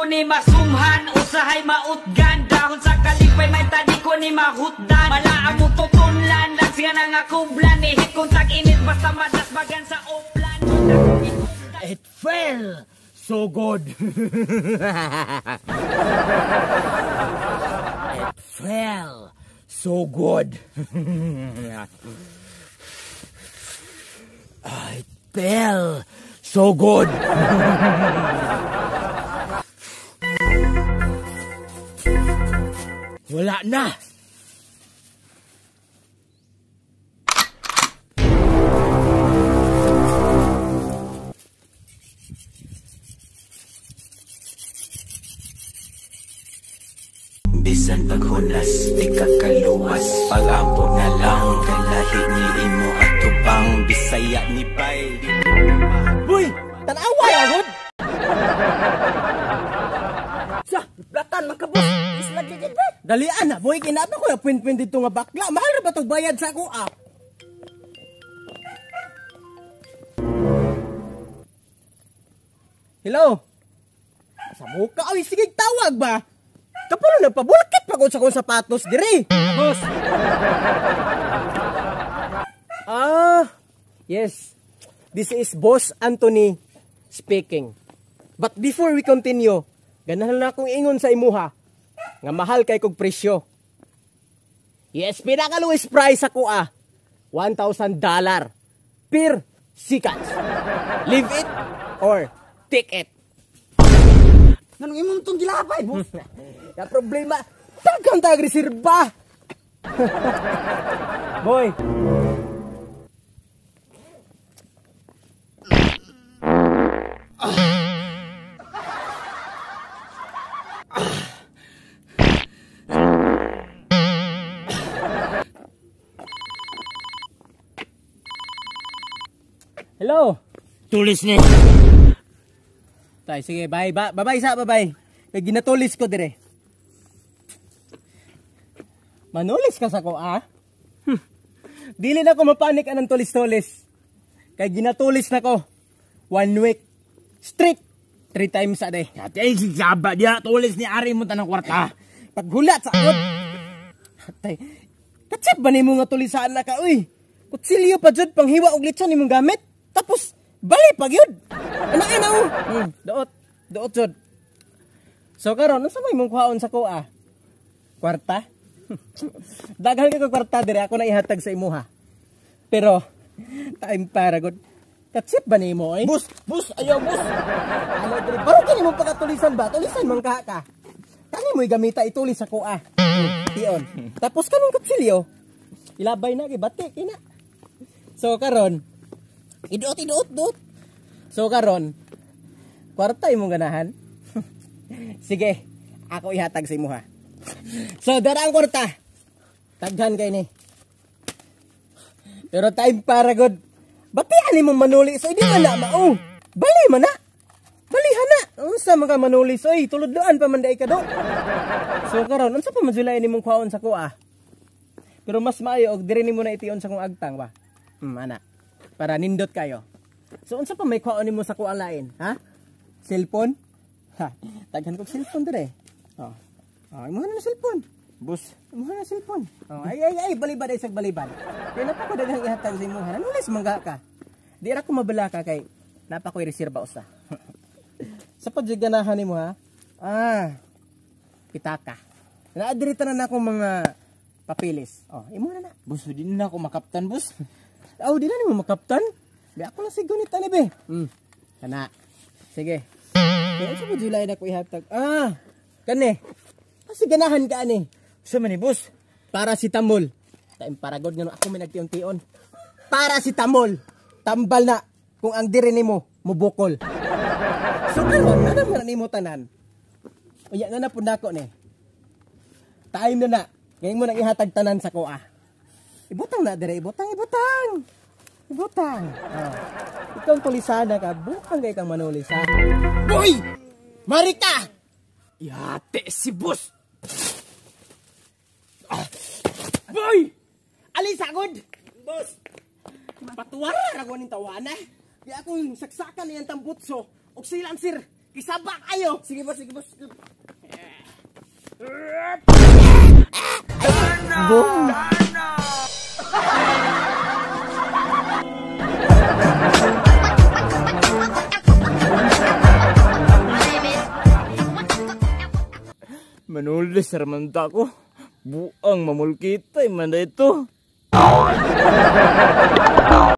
ko ni masumhan, usahay mautgan, dahon sa kalipay may tadi ko ni mahutdan. Malaang mo tutunlan, lang siya nang akublan, ihit kong tag-init basta madasbagan sa oplan. It fell so good. It fell so good. It fell so good. Wala na. Bisan paghunas, di kakaluwas, pag-abot na lang, kalahi ni imo at tubang Bisaya ni Bay. Boy, tanawa agad. Sa, platan man ka boss. Isla gigit ba? Dalian na boy, kinaba ko na pin dito nga bakla. Mahal ra ba tong bayad sa ako ah? Hello. Sa muka oy, sige tawag ba? Kapano nagpabulkit pa ko sa kong sapatos diri. Boss. Yes. This is Boss Anthony speaking. But before we continue, ganahan na akong ingon sa imuha nga mahal kay kog presyo. Yes, pinaka-lowest price ako $1,000 per seconds. Leave it or take it. Nanong imong itong gilapay, boss? Ya problema, tagang tag-reserva. Boy. Hello. Tulis ni. Tay, sige, bye. Bye-bye sa, bye-bye. Kaya ginatulis ko dire. Manulis ka sa ko, Dili na ko mapanik anang tulis-tulis. Kaya ginatulis na ko. 1 week. Straight. 3 times a day. Atay, sigsaba diya. Tulis ni Ari mo tanang kwarta. Paghulat sa akot. Tay, katsip ba ni mo nga tulisaan na ka, uy? Kutsilyo pa jud panghiwa og litson imong gamit. Tapos, bali pag yun. Ana. Doot jud. So karon, unsa may mong kuhaon sa ko, Kwarta? Daghan ka kwarta dire ako na ihatag sa imuha. Pero, time para good. Katsip ba ni mo, eh? Bus, ayaw, bus. Ano dire? Baro kini mo pagatulisan ba? Tulisan man ka. Kani mo'y gamita itulis sa ko, Tion. Tapos kanong kutsilyo, ilabay na gibati kina. So karon, iduot. So karon, kwarta imong ganahan. Sige, ako ihatag sa imuha. So dara ang kwarta. Taghan kay ni. Pero time para good. Batian imong manuli so di man na mao. Bali man na. Balihan na. Unsa man ka manuli so tulod-doan pa man dai ka do. So karon unsa pa man julay nimong kuhaon sa ko Pero mas maayo og diri nimo na tion sa kong agtang ba. Ana. Para nindot kayo. So unsa pa may kuhaon nimo sa kuan lain, ha? Cellphone? Ha, taghan ko cellphone dire. Imo na cellphone. Bus, imo na cellphone. Ay, balibad ay sag balibad. Kay napa ko daghang ihatag sa imo. Nulis mangga ka. Di ra ko mabala ka kay napa ko reserba usa. Sa pagganahan nimo ha. Pitaka. Naadiri tanan ako mga papilis. Imo na. Bus, di na ako makaptan, bus. Di na nimo makaptan. Di ako lang sigunit ani be. Kana. Sige. Kaya sa July na ko ihatag. Kani. Kasi ganahan ka ani. Sa man ni, bus? Paracetamol. Time paragod nga ako may nagtion-tion. Paracetamol. Tambal na kung ang diri nimo mubukol. So karon na naman nimo tanan. Unya na pud nako ni. Time na. Ngayon mo nang ihatag tanan sa ko Ibutang na dire, ibutang. Ikaw tulisana ka, bukang kay kang manulis ha. Boy! Marika! Yate si bus! Boy! Alisagod! Boss! Patuwara ako ng tawana. Di akong saksakan niyang tambutso. O silang sir, Kisaba kayo. Sige boss, sige boss. Boom. Manulis ramanta ko. Buang mamulkitay man ito.